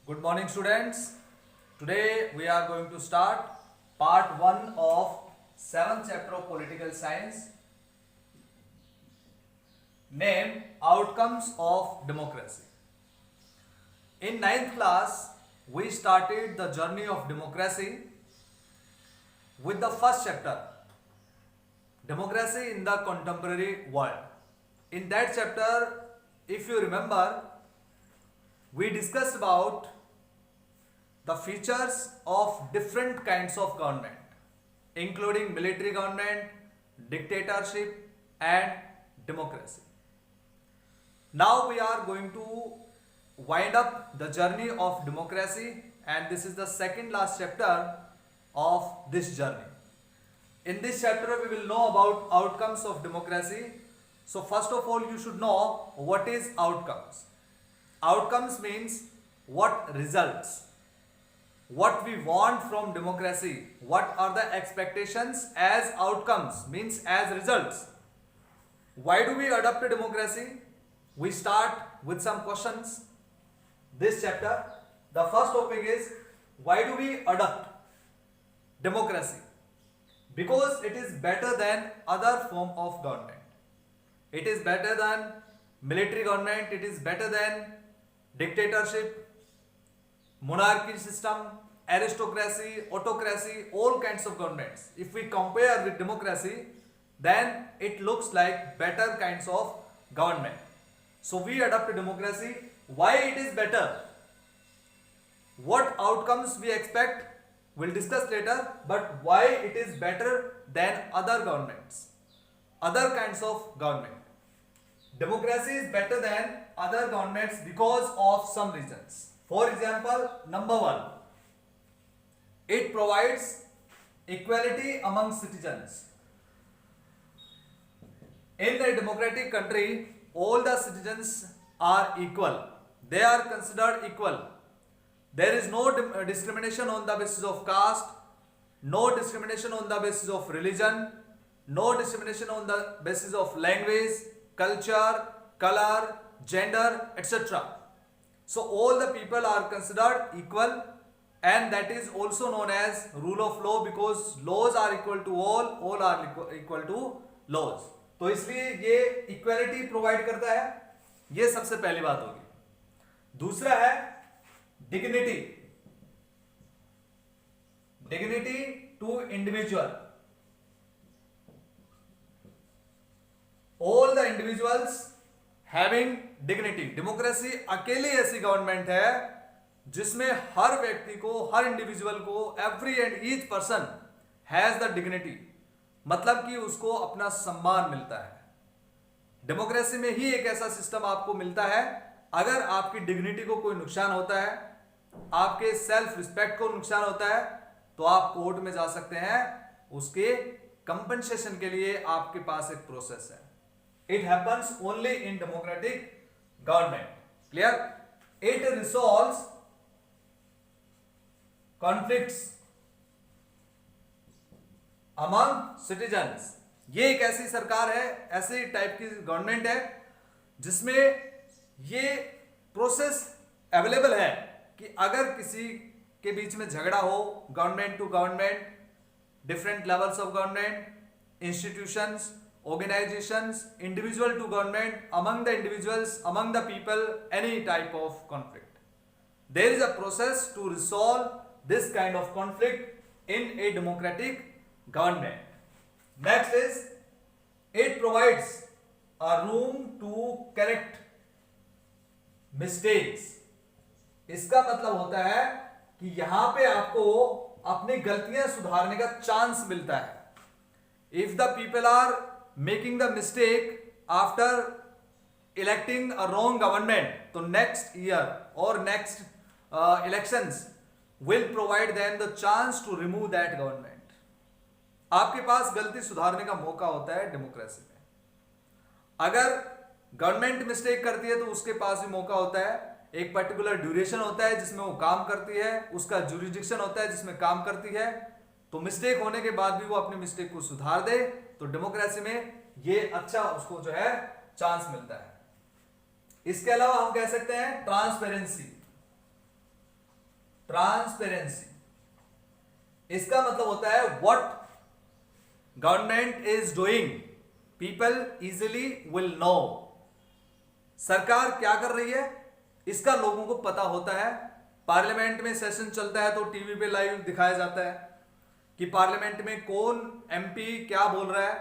Good morning, students. Today we are going to start part 1 of 7th chapter of political science named Outcomes of Democracy. In 9th class, we started the journey of democracy with the first chapter, Democracy in the Contemporary World. In that chapter, if you remember, we discussed about the features of different kinds of government, including military government, dictatorship, and democracy. Now we are going to wind up the journey of democracy, and this is the second last chapter of this journey. In this chapter, we will know about outcomes of democracy. So first of all, you should know what is outcomes. Outcomes means what results, what we want from democracy, what are the expectations as outcomes, means as results. Why do we adopt a democracy? We start with some questions. This chapter, the first topic is why do we adopt democracy? Because it is better than other form of government. It is better than military government, it is better than dictatorship, monarchy system, aristocracy, autocracy, all kinds of governments. If we compare with democracy, then it looks like better kinds of government. So we adopt a democracy. Why it is better? What outcomes we expect? We'll discuss later, but why it is better than other governments, other kinds of government. Democracy is better than other governments because of some reasons. For example, number one, it provides equality among citizens. In a democratic country, all the citizens are equal. They are considered equal. There is no discrimination on the basis of caste, no discrimination on the basis of religion, no discrimination on the basis of language, culture, color, gender, etc. So all the people are considered equal, and that is also known as rule of law, because laws are equal to all are equal to laws. तो इसलिए ये equality provide करता है, ये सबसे पहली बात होगी. दूसरा है dignity, dignity to individual. All the individuals having dignity. Democracy अकेली ऐसी गवर्नमेंट है जिसमें हर व्यक्ति को, हर इंडिविजुअल को, every and each person has the dignity, मतलब कि उसको अपना सम्मान मिलता है. डेमोक्रेसी में ही एक ऐसा सिस्टम आपको मिलता है, अगर आपकी डिग्निटी को कोई नुकसान होता है, आपके सेल्फ रिस्पेक्ट को नुकसान होता है, तो आप कोर्ट में जा सकते हैं. उसके कंपनसेशन के लिए आपके पास एक प्रोसेस है. It happens only in democratic government. Clear? It resolves conflicts among citizens. ये एक ऐसी सरकार है, ऐसी टाइप की गवर्नमेंट है जिसमें ये प्रोसेस अवेलेबल है कि अगर किसी के बीच में झगड़ा हो, government to government, different levels of government, institutions, organizations, individual to government, among the individuals, among the people, any type of conflict. There is a process to resolve this kind of conflict in a democratic government. Next is, it provides a room to correct mistakes. इसका मतलब होता है कि यहां पे आपको अपनी गलतियां सुधारने का चांस मिलता है. If the people are making the mistake after electing a wrong government, so next year or next elections will provide them the chance to remove that government. आपके पास गलती सुधारने का मौका होता है डेमोक्रेसी में. अगर गवर्नमेंट मिस्टेक करती है तो उसके पास भी मौका होता है. एक पर्टिकुलर ड्यूरेशन होता है जिसमें वो काम करती है, उसका जुरिडिक्शन होता है जिसमें काम करती है. तो मिस्टेक होने के बाद भी वो अपनी मिस्टेक को सुधार दे, तो डेमोक्रेसी में ये अच्छा उसको जो है चांस मिलता है. इसके अलावा हम कह सकते हैं ट्रांसपेरेंसी. ट्रांसपेरेंसी, इसका मतलब होता है what government is doing people easily will know. सरकार क्या कर रही है इसका लोगों को पता होता है। पार्लियामेंट में सेशन चलता है तो टीवी पे लाइव दिखाया जाता है कि पार्लियामेंट में कौन एमपी क्या बोल रहा है,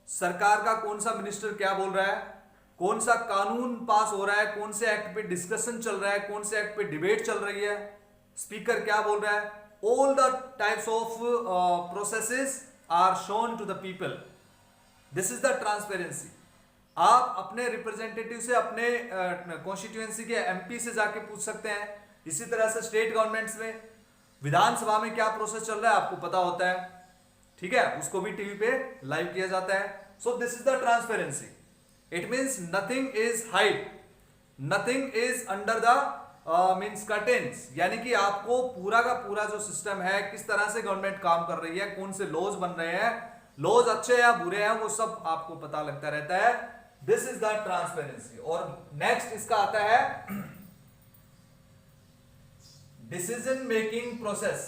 सरकार का कौन सा मिनिस्टर क्या बोल रहा है, कौन सा कानून पास हो रहा है, कौन से एक्ट पे डिस्कशन चल रहा है, कौन से एक्ट पे डिबेट चल रही है, स्पीकर क्या बोल रहा है। All the types of processes are shown to the people. This is the transparency. आप अपने रिप्रेजेंटेटिव से, अपने कॉन्स्टिट्यूएंसी के एमपी से जाके पूछ सकते हैं। इसी तरह से स्टेट गवर्नमेंट्स में, विधानसभा में क्या प्रोसेस चल रहा है आपको पता होता है, ठीक है, उसको भी टीवी पे लाइव किया जाता है। So this is the transparency. It means nothing is hide, nothing is under the means curtains, यानी कि आपको पूरा का पूरा जो सिस्टम है, किस तरह से गवर्नमेंट काम कर रही है, कौन से लॉज बन रहे हैं, लॉज अच्छे या बुरे हैं, वो सब आपको पता लगता रहता है। This is the transparency. और नेक्स्ट इसका आता है decision making process.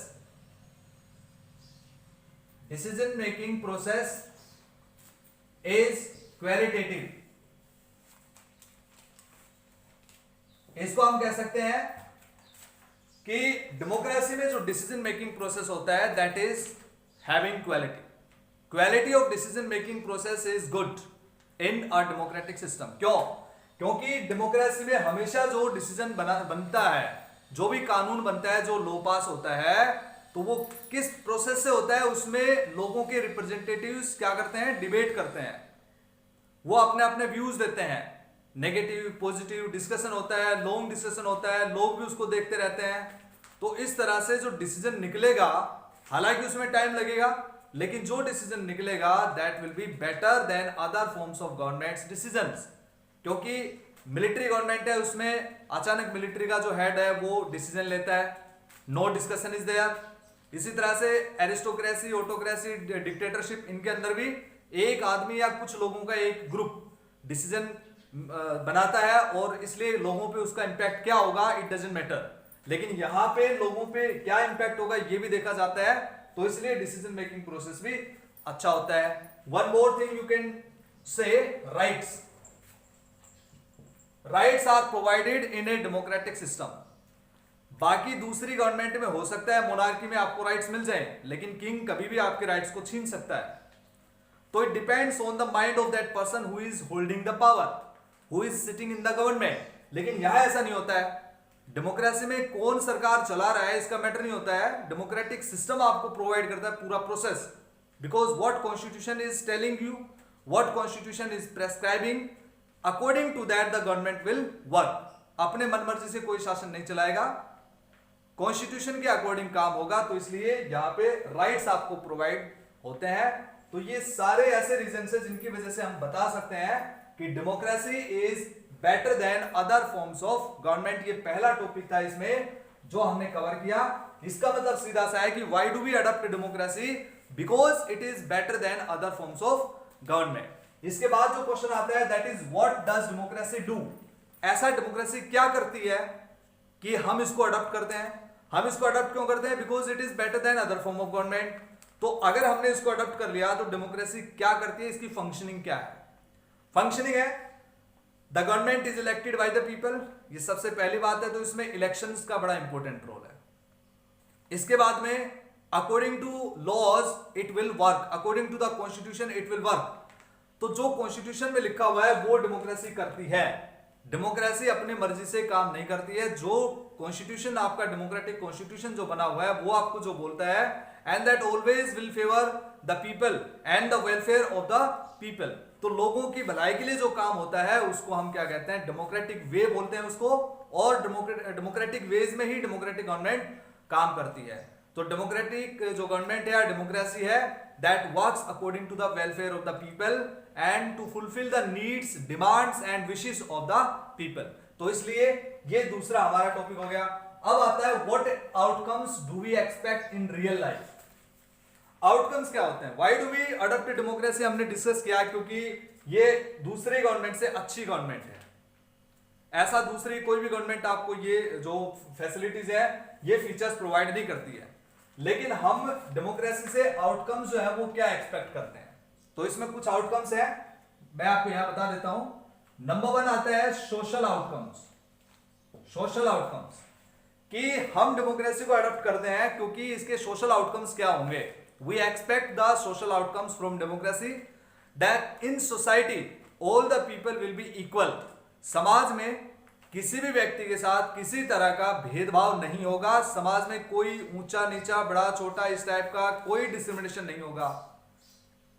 Decision making process is qualitative. इसको हम कह सकते हैं कि डेमोक्रेसी में जो डिसीजन मेकिंग प्रोसेस होता है that is having quality. Quality of decision making process is good in a democratic system. क्यों? क्योंकि डेमोक्रेसी में हमेशा जो डिसीजन बनता है, जो भी कानून बनता है, जो लॉ पास होता है, तो वो किस प्रोसेस से होता है, उसमें लोगों के रिप्रेजेंटेटिव्स क्या करते हैं, डिबेट करते हैं, वो अपने अपने व्यूज देते हैं, नेगेटिव पॉजिटिव डिस्कशन होता है, लॉन्ग डिस्कशन होता है, लोग भी उसको देखते रहते हैं। तो इस तरह से जो डिसीजन निकलेगा, हालांकि उसमें टाइम लगेगा, लेकिन जो डिसीजन निकलेगा that will be better than other forms of governments decisions. क्योंकि मिलिट्री गवर्नमेंट है, उसमें अचानक मिलिट्री का जो हेड है वो डिसीजन लेता है, नो डिस्कशन इज देयर। इसी तरह से एरिस्टोक्रेसी, ऑटोक्रेसी, डिक्टेटरशिप, इनके अंदर भी एक आदमी या कुछ लोगों का एक ग्रुप डिसीजन बनाता है और इसलिए लोगों पे उसका इंपैक्ट क्या होगा इट डजंट मैटर, लेकिन यहां पे लोगों पे क्या इंपैक्ट होगा ये भी देखा जाता है, तो इसलिए डिसीजन मेकिंग प्रोसेस भी अच्छा होता है। One more thing you can say, rights. Rights are provided in a democratic system. बाकी दूसरी गवर्नमेंट में हो सकता है मोनार्की में आपको राइट्स मिल जाए, लेकिन किंग कभी भी आपके राइट्स को छीन सकता है। तो it depends on the mind of that person who is holding the power, who is sitting in the government. लेकिन यहां ऐसा नहीं होता है। डेमोक्रेसी में कौन सरकार चला रहा है इसका मैटर नहीं होता है, डेमोक्रेटिक सिस्टम आपको प्रोवाइड करता है पूरा process. Because what constitution is telling you, what constitution is prescribing, according to that the government will work. अपने मनमर्जी से कोई शासन नहीं चलाएगा, कॉन्स्टिट्यूशन के अकॉर्डिंग काम होगा। तो इसलिए यहां पे राइट्स आपको प्रोवाइड होते हैं। तो ये सारे ऐसे रीजन है जिनकी वजह से हम बता सकते हैं कि democracy is better than other forms of government. ये पहला टॉपिक था इसमें जो हमने कवर किया। इसका मतलब सीधा सा है कि why do we adopt democracy, because it is better than other forms of government. इसके बाद जो क्वेश्चन आता है that is what does democracy do. ऐसा डेमोक्रेसी क्या करती है कि हम इसको अडॉप्ट करते हैं। हम इसको अडॉप्ट क्यों करते हैं, because it is better than other form of government. तो अगर हमने इसको अडॉप्ट कर लिया तो डेमोक्रेसी क्या करती है, इसकी फंक्शनिंग क्या है। फंक्शनिंग है the government is elected by the people, ये सबसे पहली बात है। तो इसमें इलेक्शंस का बड़ा इंपॉर्टेंट रोल है। इसके बाद में according to laws it will work, according to the constitution it will work. तो जो कॉन्स्टिट्यूशन में लिखा हुआ है वो डेमोक्रेसी करती है। डेमोक्रेसी अपनी मर्जी से काम नहीं करती है। जो कॉन्स्टिट्यूशन आपका डेमोक्रेटिक कॉन्स्टिट्यूशन जो बना हुआ है वो आपको जो बोलता है, and that always will favour the people and the welfare of the people. तो लोगों की भलाई के लिए जो काम होता है उसको हम क्या कहते हैं, डेमोक्रेटिक वे बोलते हैं उसको। और डेमोक्रेटिक वेज में ही डेमोक्रेटिक गवर्नमेंट काम करती है। तो डेमोक्रेटिक जो गवर्नमेंट है या डेमोक्रेसी है that works according to the welfare of the people and to fulfil the needs, demands and wishes of the people. तो इसलिए ये दूसरा हमारा टॉपिक हो गया। अब आता है what outcomes do we expect in real life. Outcomes क्या होते हैं, why do we adopt democracy, हमने डिस्कस किया क्योंकि ये दूसरे गवर्नमेंट से अच्छी गवर्नमेंट है। ऐसा दूसरी कोई भी गवर्नमेंट आपको ये जो फैसिलिटीज है ये फीचर्स प्रोवाइड नहीं करती है। लेकिन हम डेमोक्रेसी से आउटकम्स जो है वो क्या एक्सपेक्ट करते हैं, तो इसमें कुछ आउटकम्स है, मैं आपको यहां बता देता हूं। नंबर 1 आता है सोशल आउटकम्स। सोशल आउटकम्स कि हम डेमोक्रेसी को अडॉप्ट करते हैं क्योंकि इसके सोशल आउटकम्स क्या होंगे। We expect the social outcomes from democracy that in society all the people will be equal. समाज में किसी भी व्यक्ति के साथ किसी तरह का भेदभाव नहीं होगा। समाज में कोई ऊंचा नीचा बड़ा छोटा इस टाइप का कोई डिस्क्रिमिनेशन नहीं होगा।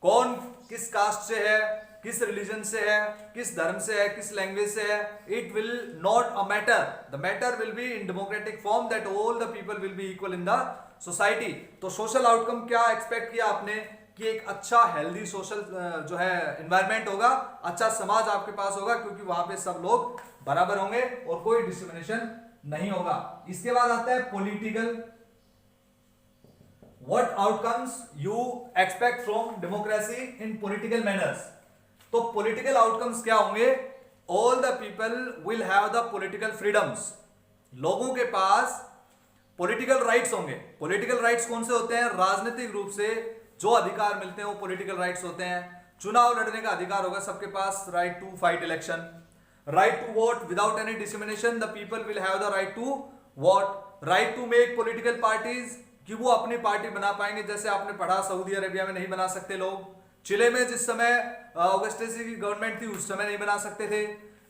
कौन किस कास्ट से है, किस रिलीजन से है, किस धर्म से है, किस लैंग्वेज से है, it will not a matter. The matter will be in democratic form that all the people will be equal in the society. तो सोशल आउटकम क्या एक्सपेक्ट किया आपने कि एक अच्छा हेल्दी सोशल जो है एनवायरनमेंट होगा, अच्छा समाज आपके पास होगा क्योंकि वहां पे सब लोग बराबर होंगे और कोई डिस्क्रिमिनेशन नहीं होगा। इसके बाद आता है political. What outcomes you expect from democracy in political manners. तो पॉलिटिकल आउटकम्स क्या होंगे, all the people will have the political freedoms. लोगों के पास पॉलिटिकल राइट्स होंगे। पॉलिटिकल राइट्स कौन से होते हैं, राजनीतिक रूप से जो अधिकार मिलते हैं वो पॉलिटिकल राइट्स होते हैं। चुनाव लड़ने का अधिकार होगा सबके पास, right to fight election, right to vote without any discrimination. The people will have the right to vote, right to make political parties कि वो अपनी पार्टी बना पाएंगे। जैसे आपने पढ़ा सऊदी अरेबिया में नहीं बना सकते लोग, चिले में जिस समय ऑगस्टस की गवर्नमेंट थी उस समय नहीं बना सकते थे।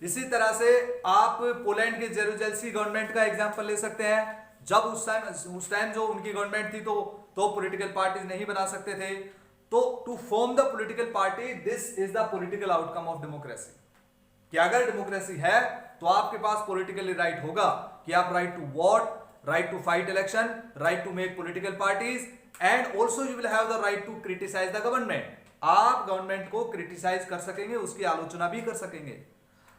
इसी तरह से आप पोलैंड के जेरूजेलस्की गवर्नमेंट का एग्जांपल ले सकते हैं। जब उस टाइम जो उनकी गवर्नमेंट थी तो पॉलिटिकल पार्टीज नहीं बना सकते थे। तो to form the political party, this is the political outcome of democracy. कि अगर डेमोक्रेसी है तो आपके पास पॉलिटिकल राइट होगा कि आप right to vote, right to fight election, right to make political parties and also you will have the right to criticise the government. आप government को क्रिटिसाइज कर सकेंगे, उसकी आलोचना भी कर सकेंगे।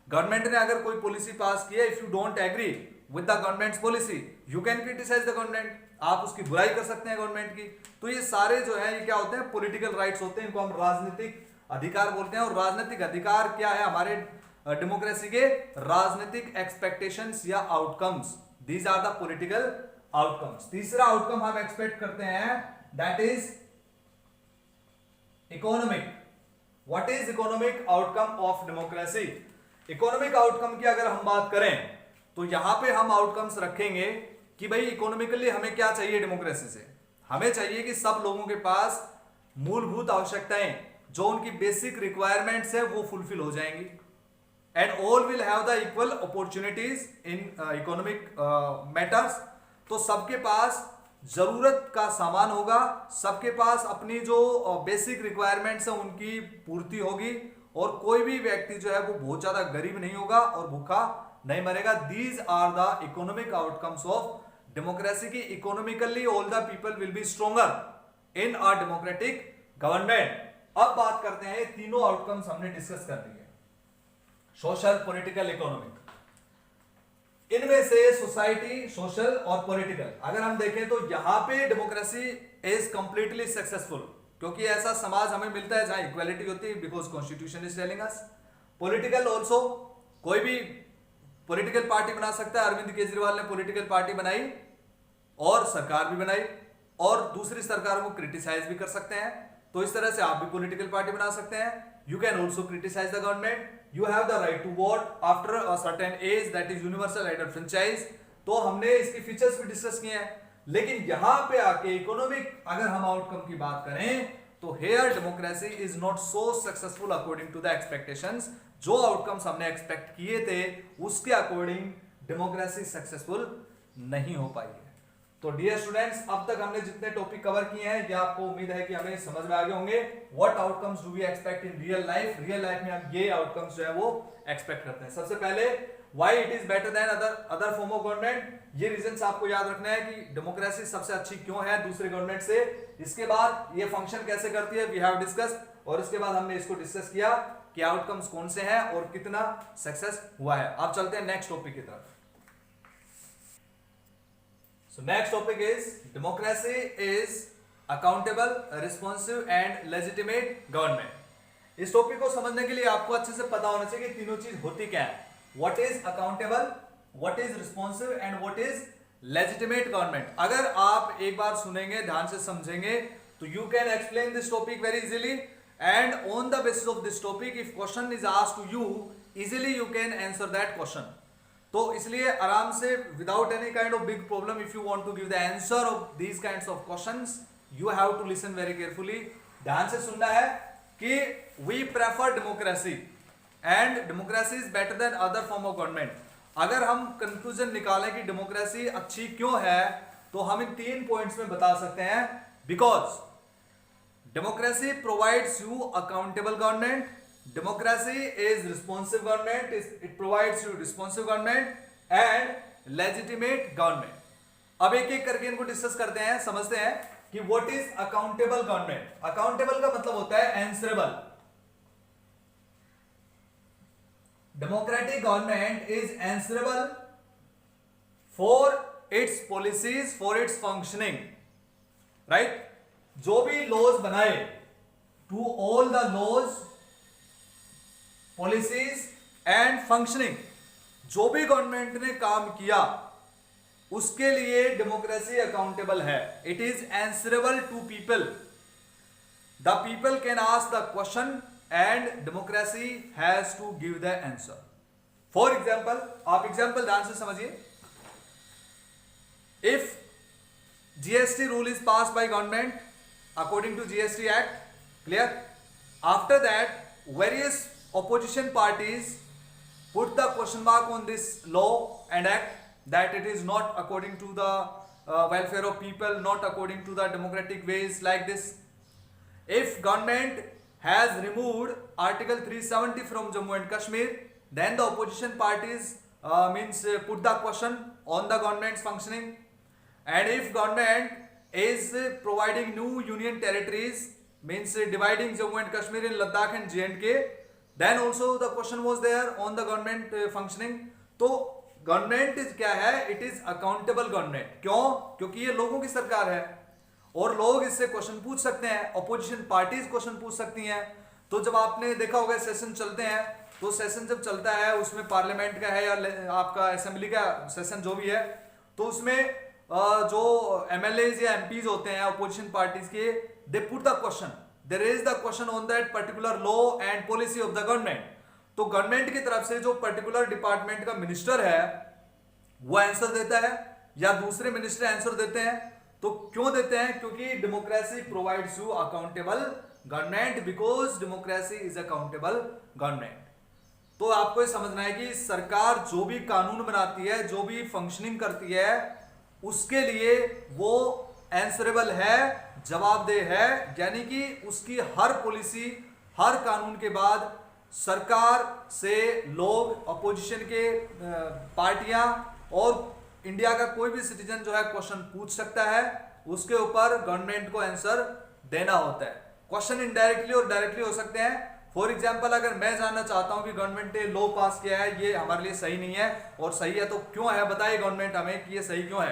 गवर्नमेंट ने अगर कोई पॉलिसी पास की है, if you don't agree with the government's policy you can criticise the government. आप उसकी बुराई कर सकते हैं गवर्नमेंट की। तो ये सारे जो है ये क्या होते हैं, पॉलिटिकल राइट्स होते हैं। इनको हम राजनीतिक अधिकार बोलते हैं। और राजनीतिक अधिकार क्या है हमारे डेमोक्रेसी के, राजनीतिक एक्सपेक्टेशंस या outcomes, these are the political outcomes. तीसरा आउटकम हम एक्सपेक्ट करते हैं that is economic. What is economic outcome of democracy. Economic outcome की अगर हम बात करें तो यहां पे हम आउटकम्स रखेंगे कि भाई इकोनॉमिकली हमें क्या चाहिए डेमोक्रेसी से। हमें चाहिए कि सब लोगों के पास मूलभूत आवश्यकताएं जो उनकी बेसिक रिक्वायरमेंट्स है वो फुलफिल हो जाएंगी and all will have the equal opportunities in economic matters. तो सबके पास जरूरत का सामान होगा, सबके पास अपनी जो बेसिक रिक्वायरमेंट्स है उनकी पूर्ति होगी और कोई भी व्यक्ति जो है वो बहुत ज्यादा गरीब नहीं होगा और भूखा नहीं मरेगा। These are the economic outcomes of democracy की economically all the people will be stronger in a democratic government. अब बात करते हैं, तीनों आउटकम्स हमने डिस्कस कर दिए, सोशल, पॉलिटिकल, इकोनॉमिक। इनमें से सोसाइटी, सोशल और पॉलिटिकल अगर हम देखें तो यहां पे डेमोक्रेसी इज कंप्लीटली सक्सेसफुल क्योंकि ऐसा समाज हमें मिलता है जहां इक्वालिटी होती है because constitution is telling us. Political also कोई भी पॉलिटिकल पार्टी बना सकता है। अरविंद केजरीवाल ने पॉलिटिकल पार्टी बनाई और सरकार भी बनाई और दूसरी सरकारों को क्रिटिसाइज भी कर सकते हैं। तो इस तरह से आप भी पॉलिटिकल पार्टी बना सकते हैं। You can also criticise the government. You have the right to vote after a certain age, that is universal right of franchise। तो हमने इसके फीचर्स भी डिस्कस किए हैं। लेकिन यहां पे आके इकोनॉमिक अगर हम आउटकम की बात करें तो here democracy is not so successful according to the expectations. जो आउटकम्स हमने एक्सपेक्ट किए थे उसके अकॉर्डिंग डेमोक्रेसी सक्सेसफुल नहीं हो पाई है। तो डियर स्टूडेंट्स, अब तक हमने जितने टॉपिक कवर किए हैं ये आपको उम्मीद है कि हमें समझ में आ गए होंगे। What outcomes do we expect in real life. Real life में हम ये आउटकम्स जो है वो एक्सपेक्ट करते हैं। सबसे पहले why it is better than other form of government. ये रीजंस आपको याद रखना है कि डेमोक्रेसी सबसे अच्छी क्यों है दूसरे गवर्नमेंट से। इसके बाद ये फंक्शन कैसे करती है, वी हैव डिस्कस्ड। और इसके बाद हमने इसको डिस्कस किया कि आउटकम्स कौन से हैं और कितना सक्सेस हुआ है। अब चलते हैं नेक्स्ट टॉपिक की तरफ। So next topic is democracy is accountable, responsive and legitimate government। इस टॉपिक को समझने के लिए आपको अच्छे से पता होना चाहिए कि तीनों चीज होती क्या है। What is accountable, what is responsive and what is legitimate government. अगर आप एक बार सुनेंगे, ध्यान से समझेंगे, तो you can explain this topic very easily, and on the basis of this topic if question is asked to you, easily you can answer that question. तो इसलिए आराम से without any kind of big problem, if you want to give the answer of these kinds of questions, you have to listen very carefully. ध्यान से सुनना है कि we prefer democracy and democracy is better than other form of government. अगर हम conclusion निकालें कि democracy अच्छी क्यों है, तो हम इन 3 पॉइंट्स में बता सकते हैं। Because democracy provides you accountable government, democracy is responsive government, it provides you responsive government and legitimate government। अब एक एक करके इनको डिस्कस करते हैं, समझते हैं कि what is accountable government. Accountable का मतलब होता है answerable. Democratic government is answerable for its policies, for its functioning, right. जो भी लॉज बनाए, to all the laws, policies and functioning, जो भी गवर्नमेंट ने काम किया उसके लिए डेमोक्रेसी अकाउंटेबल है। It is answerable to people, the people can ask the question and democracy has to give the answer. For example, आप एग्जाम्पल ध्यान से समझिए। If GST rule is pass by government according to GST act, clear, after that various opposition parties put the question mark on this law and act that it is not according to the welfare of people, not according to the democratic ways, like this. If government has removed Article 370 from Jammu and Kashmir, then the opposition parties put the question on the government's functioning. And if government is providing new union territories, means dividing Jammu and Kashmir in Ladakh and J&K, then also the question was there on the government functioning। तो government क्या है, it is accountable government. क्यों? क्योंकि ये लोगों की सरकार है और लोग इससे क्वेश्चन पूछ सकते हैं, अपोजिशन पार्टीज क्वेश्चन पूछ सकती हैं। तो जब आपने देखा होगा सेशन चलते हैं, तो सेशन जब चलता है उसमें पार्लियामेंट का है या आपका असेंबली का सेशन जो भी है, तो उसमें जो एमएलएज या एमपीज होते हैं अपोजिशन पार्टीज के, they put the question, there is the question on that particular law and policy of the government। तो गवर्नमेंट की तरफ से जो पर्टिकुलर डिपार्टमेंट का मिनिस्टर है वो आंसर देता है या दूसरे मिनिस्टर आंसर देते हैं। तो क्यों देते हैं? क्योंकि democracy provides you accountable government, because democracy is accountable government. तो आपको ये समझना है कि सरकार जो भी कानून बनाती है, जो भी फंक्शनिंग करती है, उसके लिए वो आंसरेबल है, जवाबदेह है, यानी कि उसकी हर पॉलिसी, हर कानून के बाद सरकार से लोग, अपोजिशन के पार्टियां और इंडिया का कोई भी सिटीजन जो है क्वेश्चन पूछ सकता है, उसके ऊपर गवर्नमेंट को आंसर देना होता है। क्वेश्चन इनडायरेक्टली और डायरेक्टली हो सकते हैं। फॉर एग्जाम्पल, अगर मैं जानना चाहता हूं कि गवर्नमेंट ने लॉ पास किया है, ये हमारे लिए सही नहीं है, और सही है तो क्यों है, बताइए गवर्नमेंट हमें कि ये सही क्यों है,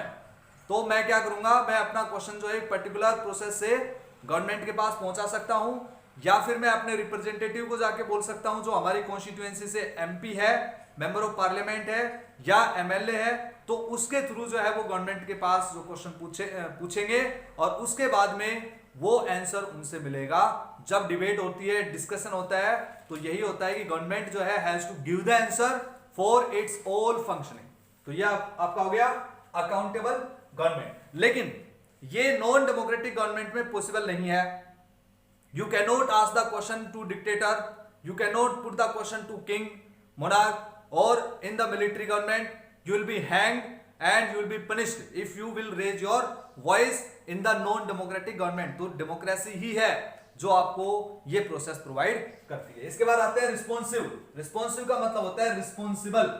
तो मैं क्या करूंगा, मैं अपना क्वेश्चन जो है एक पर्टिकुलर प्रोसेस से गवर्नमेंट के पास पहुंचा सकता हूं, या फिर मैं अपने रिप्रेजेंटेटिव को जाके बोल सकता हूं जो हमारी कॉन्स्टिट्यूएंसी से एमपी है, मेंबर ऑफ पार्लियामेंट है या एमएलए है, तो उसके थ्रू जो है वो गवर्नमेंट के पास जो क्वेश्चन पूछेंगे और उसके बाद में वो आंसर उनसे मिलेगा। जब डिबेट होती है, डिस्कशन होता है, तो यही होता है कि गवर्नमेंट जो है has to give the answer for its all functioning. तो यह आपका हो गया अकाउंटेबल गवर्नमेंट। लेकिन ये नॉन डेमोक्रेटिक गवर्नमेंट में पॉसिबल नहीं है। You can not ask the question to dictator, you can not put the question to king, monarch, और in the military government you will be hanged and you will be punished if you will raise your voice in the non democratic government। तो democracy ही है जो आपको ये process provide करती है। इसके बाद आते हैं रिस्पॉन्सिव। रिस्पॉन्सिव का मतलब होता है रिस्पॉन्सिबल।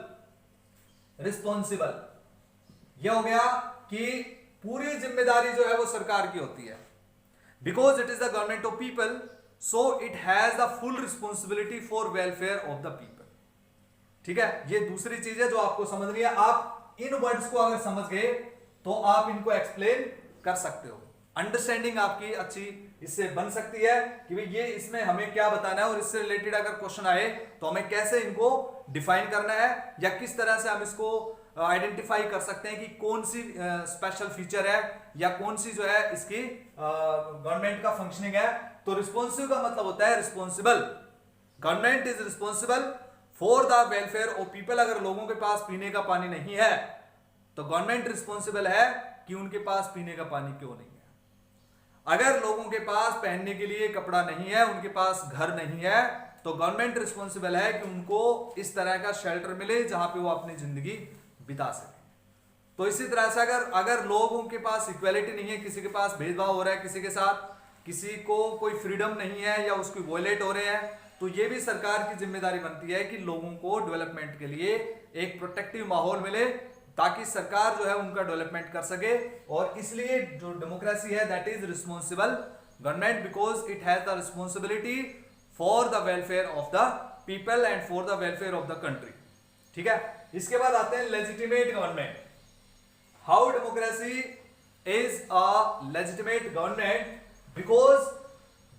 रिस्पॉन्सिबल ये हो गया कि पूरी जिम्मेदारी जो है वो सरकार की होती है, because it is the government of people, so it has the full responsibility for welfare of the people. ठीक है, ये दूसरी चीज है जो आपको समझनी है। आप इन वर्ड्स को अगर समझ गए तो आप इनको एक्सप्लेन कर सकते हो, अंडरस्टैंडिंग आपकी अच्छी इससे बन सकती है कि भाई ये इसमें हमें क्या बताना है, और इससे रिलेटेड अगर क्वेश्चन आए तो हमें कैसे इनको डिफाइन करना है, या किस तरह से हम इसको आइडेंटिफाई कर सकते हैं कि कौन सी स्पेशल फीचर है या कौन सी जो है इसकी गवर्नमेंट का फंक्शनिंग है। तो रिस्पॉन्सिव का मतलब होता है responsible. Government is responsible for the welfare of people. अगर लोगों के पास पीने का पानी नहीं है तो गवर्नमेंट रिस्पॉन्सिबल है कि उनके पास पीने का पानी क्यों नहीं है। अगर लोगों के पास पहनने के लिए कपड़ा नहीं है, उनके पास घर नहीं है, तो गवर्नमेंट रिस्पॉन्सिबल है कि उनको इस तरह का शेल्टर मिले जहां पे वो अपनी जिंदगी बिता सके। तो इसी तरह से अगर लोगों के पास इक्वालिटी नहीं है, किसी के पास भेदभाव हो रहा है, किसी के साथ किसी को कोई फ्रीडम नहीं है या उसकी वॉयलेट हो रहे हैं, तो ये भी सरकार की जिम्मेदारी बनती है कि लोगों को डेवलपमेंट के लिए एक प्रोटेक्टिव माहौल मिले ताकि सरकार जो है उनका डेवलपमेंट कर सके। और इसलिए जो डेमोक्रेसी है that is responsible government because it has the responsibility for the welfare of the people and for the welfare of the country. ठीक है, इसके बाद आते हैं legitimate government. How democracy is a legitimate government because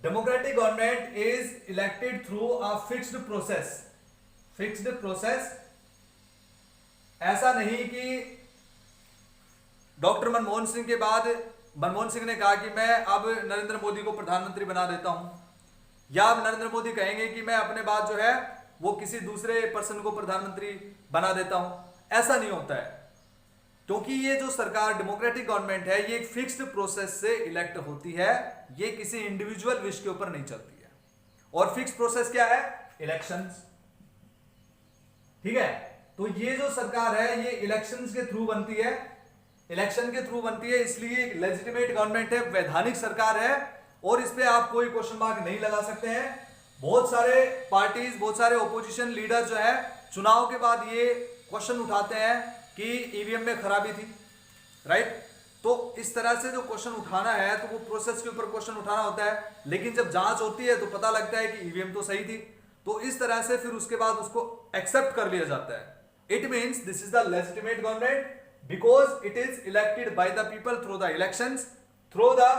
democratic government is elected through a fixed process। ऐसा नहीं कि doctor Manmohan Singh के बाद मनमोहन सिंह ने कहा कि मैं अब नरेंद्र मोदी को प्रधानमंत्री बना देता हूं, या अब नरेंद्र मोदी कहेंगे कि मैं अपने बाद जो है वो किसी दूसरे पर्सन को प्रधानमंत्री बना देता हूं। ऐसा नहीं होता है, क्योंकि ये जो सरकार डेमोक्रेटिक गवर्नमेंट है ये एक फिक्स्ड प्रोसेस से इलेक्ट होती है, ये किसी इंडिविजुअल विश के ऊपर नहीं चलती है। और फिक्स प्रोसेस क्या है? इलेक्शंस। ठीक है, तो ये जो सरकार है ये इलेक्शंस के थ्रू बनती है, इलेक्शन के थ्रू बनती है, इसलिए एक लेजिटिमेट गवर्नमेंट है, वैधानिक सरकार है, और इस पे आप कोई क्वेश्चन मार्क नहीं लगा सकते हैं। बहुत सारे पार्टीज, बहुत सारे ओपोजिशन लीडर जो है चुनाव के बाद ये क्वेश्चन उठाते हैं कि ईवीएम में खराबी थी, राइट। तो इस तरह से जो क्वेश्चन उठाना है तो वो प्रोसेस के ऊपर क्वेश्चन उठाना होता है, लेकिन जब जांच होती है तो पता लगता है कि ईवीएम तो सही थी, तो इस तरह से फिर उसके बाद उसको एक्सेप्ट कर लिया जाता है। It means this is the legitimate government because it is elected by the people through the elections, through the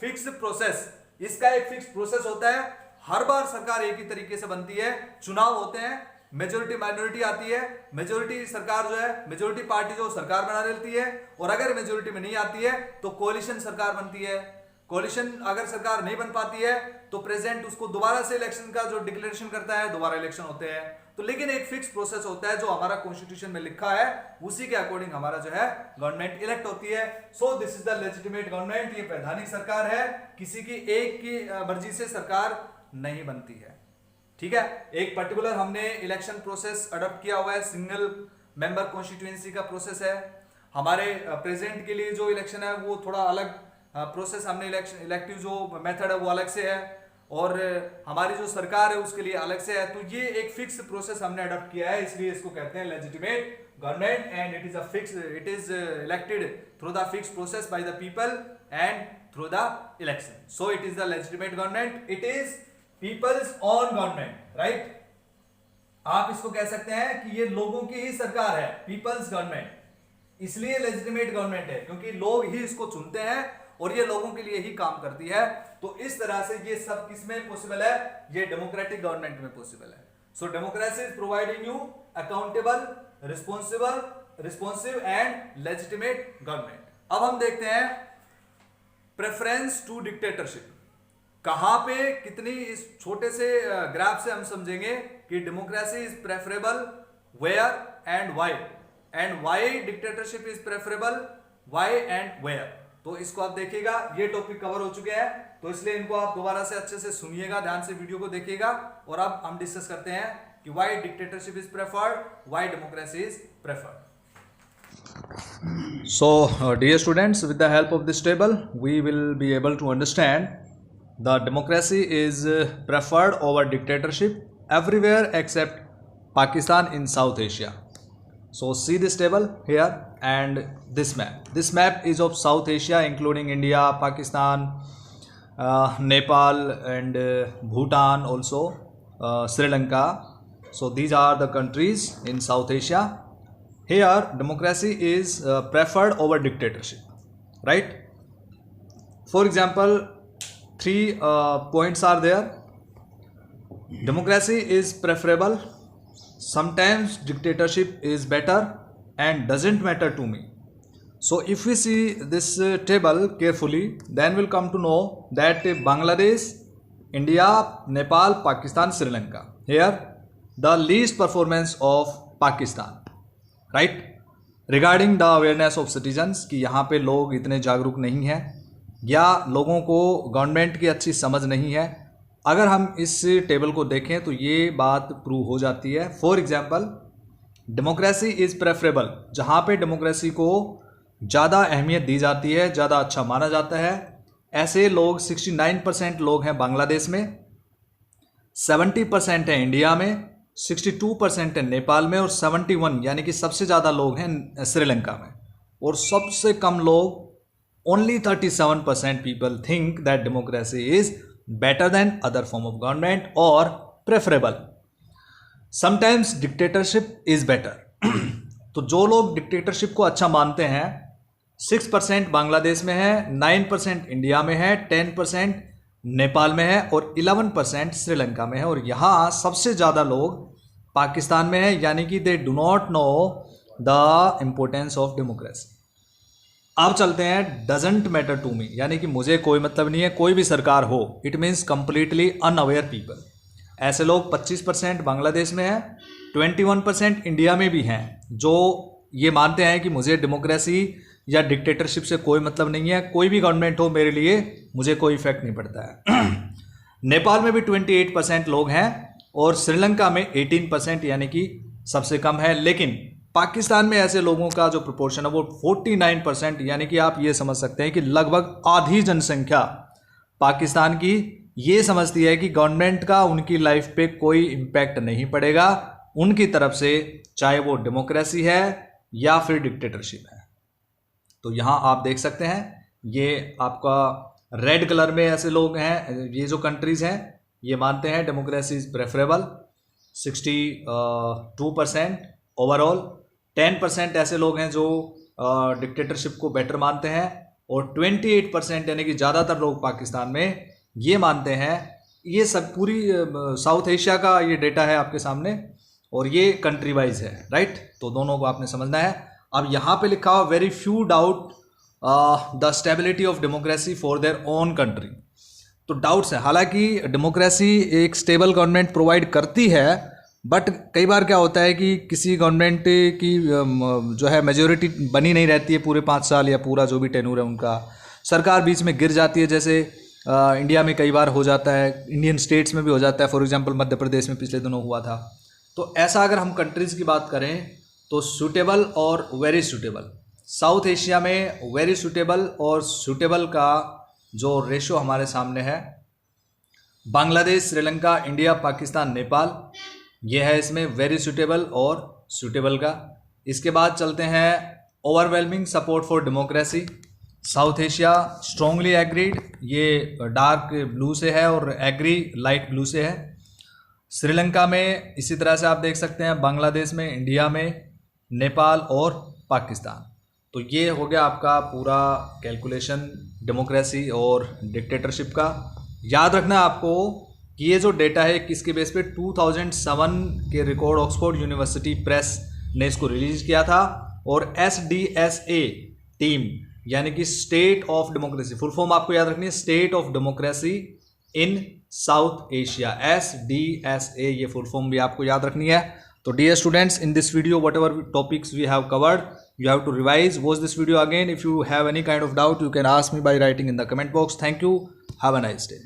fixed process. इसका एक फिक्स प्रोसेस होता है, हर बार सरकार एक ही तरीके से बनती है, चुनाव होते हैं, मेजोरिटी माइनॉरिटी आती है, मेजोरिटी सरकार जो है, मेजोरिटी पार्टी जो सरकार बना लेती है, और अगर मेजोरिटी में नहीं आती है तो कोalition सरकार बनती है। कोalition अगर सरकार नहीं बन पाती है तो प्रेसिडेंट उसको दोबारा से इलेक्शन का जो डिक्लेरेशन करता है, दोबारा इलेक्शन होते हैं। तो लेकिन एक फिक्स प्रोसेस होता है जो हमारा कॉन्स्टिट्यूशन में लिखा है, उसी के अकॉर्डिंग हमारा जो है गवर्नमेंट इलेक्ट होती है। So this is the legitimate government. ये वैधानिक सरकार है, किसी की एक की मर्जी से सरकार नहीं बनती है। ठीक है, एक पर्टिकुलर हमने इलेक्शन प्रोसेस अडॉप्ट किया हुआ है, सिंगल मेंबर कॉन्स्टिट्यूएंसी का प्रोसेस है। हमारे प्रेसिडेंट के लिए जो इलेक्शन है वो थोड़ा अलग प्रोसेस, हमने इलेक्टिव जो मेथड है वो अलग से है, और हमारी जो सरकार है उसके लिए अलग से है। तो ये एक फिक्स प्रोसेस हमने अडॉप्ट किया है, इसलिए इसको कहते हैं legitimate government, and it is elected through the fix process by the people and through the election. So it is the legitimate government, it is people's on government, right. आप इसको कह सकते हैं कि ये लोगों की ही सरकार है, पीपल्स गवर्नमेंट, इसलिए लेजिटिमेट गवर्नमेंट है क्योंकि लोग ही इसको चुनते हैं और ये लोगों के लिए ही काम करती है। तो इस तरह से ये सब किसमें पॉसिबल है? ये डेमोक्रेटिक गवर्नमेंट में पॉसिबल है। So democracy is providing you accountable, responsive and legitimate government. अब हम देखते हैं प्रेफरेंस टू डिक्टेटरशिप। कहां पे कितनी, इस छोटे से ग्राफ से हम समझेंगे कि democracy is preferable where and why, and why dictatorship is preferable, why and where. तो इसको आप देखिएगा, ये टॉपिक कवर हो चुके हैं, तो इसलिए इनको आप दोबारा से अच्छे से सुनिएगा, ध्यान से वीडियो को देखिएगा, और अब हम डिस्कस करते हैं कि why dictatorship is preferred, why democracy is preferred. So, dear students, with the help of this table, we will be able to understand the democracy is preferred over dictatorship everywhere except Pakistan in South Asia. So, see this table here and this map. This map is of South Asia, including India, Pakistan, Nepal, and Bhutan, also Sri Lanka. So, these are the countries in South Asia. Here democracy is preferred over dictatorship, right? For example, 3 points are there. Democracy is preferable. Sometimes dictatorship is better and doesn't matter to me. So if we see this table carefully, then we'll come to know that Bangladesh, India, Nepal, Pakistan, Sri Lanka. Here, the least performance of Pakistan, right? Regarding the awareness of citizens, कि यहाँ पे लोग इतने जागरूक नहीं हैं या लोगों को गवर्नमेंट की अच्छी समझ नहीं है। अगर हम इस टेबल को देखें तो ये बात प्रूव हो जाती है। For example, democracy is preferable, जहाँ पे डेमोक्रेसी को ज़्यादा अहमियत दी जाती है, ज़्यादा अच्छा माना जाता है, ऐसे लोग 69% लोग हैं बांग्लादेश में, 70% है इंडिया में, 62% है नेपाल में और 71 यानी कि सबसे ज़्यादा लोग हैं श्रीलंका में। और सबसे कम लोग, only 37% people think that democracy is better than other form of government और preferable. Sometimes dictatorship is better. तो जो लोग डिक्टेटरशिप को अच्छा मानते हैं, 6% बांग्लादेश में है, 9% इंडिया में है, 10% नेपाल में है और 11% श्रीलंका में है। और यहाँ सबसे ज़्यादा लोग पाकिस्तान में है, यानी कि they do not know the importance of democracy. अब चलते हैं डजेंट मैटर टू मी, यानी कि मुझे कोई मतलब नहीं है कोई भी सरकार हो। It means completely unaware people. ऐसे लोग 25% बांग्लादेश में है, 21% इंडिया में भी हैं जो ये मानते हैं कि मुझे डेमोक्रेसी या डिक्टेटरशिप से कोई मतलब नहीं है, कोई भी गवर्नमेंट हो मेरे लिए मुझे कोई इफेक्ट नहीं पड़ता है। नेपाल में भी 28% लोग हैं और श्रीलंका में 18% यानी कि सबसे कम है। लेकिन पाकिस्तान में ऐसे लोगों का जो प्रोपोर्शन है वो 49%, यानी कि आप ये समझ सकते हैं कि लगभग आधी जनसंख्या पाकिस्तान की ये समझती है कि गवर्नमेंट का उनकी लाइफ पे कोई इम्पैक्ट नहीं पड़ेगा उनकी तरफ से, चाहे वो डेमोक्रेसी है या फिर डिक्टेटरशिप है। तो यहाँ आप देख सकते हैं ये आपका रेड कलर में ऐसे लोग हैं, ये जो कंट्रीज़ हैं ये मानते हैं डेमोक्रेसी इज प्रेफरेबल, 62% ओवरऑल। 10% ऐसे लोग हैं जो डिक्टेटरशिप को बेटर मानते हैं और 28% यानी कि ज़्यादातर लोग पाकिस्तान में ये मानते हैं। ये सब पूरी साउथ एशिया का ये डेटा है आपके सामने और ये कंट्री वाइज है, राइट? तो दोनों को आपने समझना है। अब यहाँ पे लिखा हुआ very few doubt the stability of democracy for their own country. तो डाउट्स है, हालांकि डेमोक्रेसी एक स्टेबल गवर्नमेंट प्रोवाइड करती है, बट कई बार क्या होता है कि किसी गवर्नमेंट की जो है मेजोरिटी बनी नहीं रहती है पूरे 5 साल या पूरा जो भी टेन्यूर है उनका, सरकार बीच में गिर जाती है। जैसे इंडिया में कई बार हो जाता है, इंडियन स्टेट्स में भी हो जाता है, फॉर एग्जांपल मध्य प्रदेश में पिछले दिनों हुआ था। तो ऐसा अगर हम कंट्रीज़ की बात करें तो सूटेबल और वेरी सूटेबल, साउथ एशिया में वेरी सूटेबल और सूटेबल का जो रेशो हमारे सामने है, बांग्लादेश, श्रीलंका, इंडिया, पाकिस्तान, नेपाल, ये है इसमें वेरी सूटेबल और सूटेबल का। इसके बाद चलते हैं overwhelming support for democracy, south Asia strongly agreed, ये डार्क ब्लू से है और एग्री लाइट ब्लू से है। श्रीलंका में इसी तरह से आप देख सकते हैं, बांग्लादेश में, इंडिया में, नेपाल और पाकिस्तान। तो ये हो गया आपका पूरा कैलकुलेशन डेमोक्रेसी और डिक्टेटरशिप का। याद रखना आपको कि ये जो डेटा है किसके बेस पे, 2007 के रिकॉर्ड ऑक्सफोर्ड यूनिवर्सिटी प्रेस ने इसको रिलीज किया था और SDSA टीम यानी कि state of democracy, full form आपको याद रखनी है, state of democracy in South Asia, SDSA, ये फुल फॉर्म भी आपको याद रखनी है। तो dear students, in this video whatever topics we have covered you have to revise, watch this video again. If you have any kind of doubt you can ask me by writing in the comment box. Thank you, have a nice day.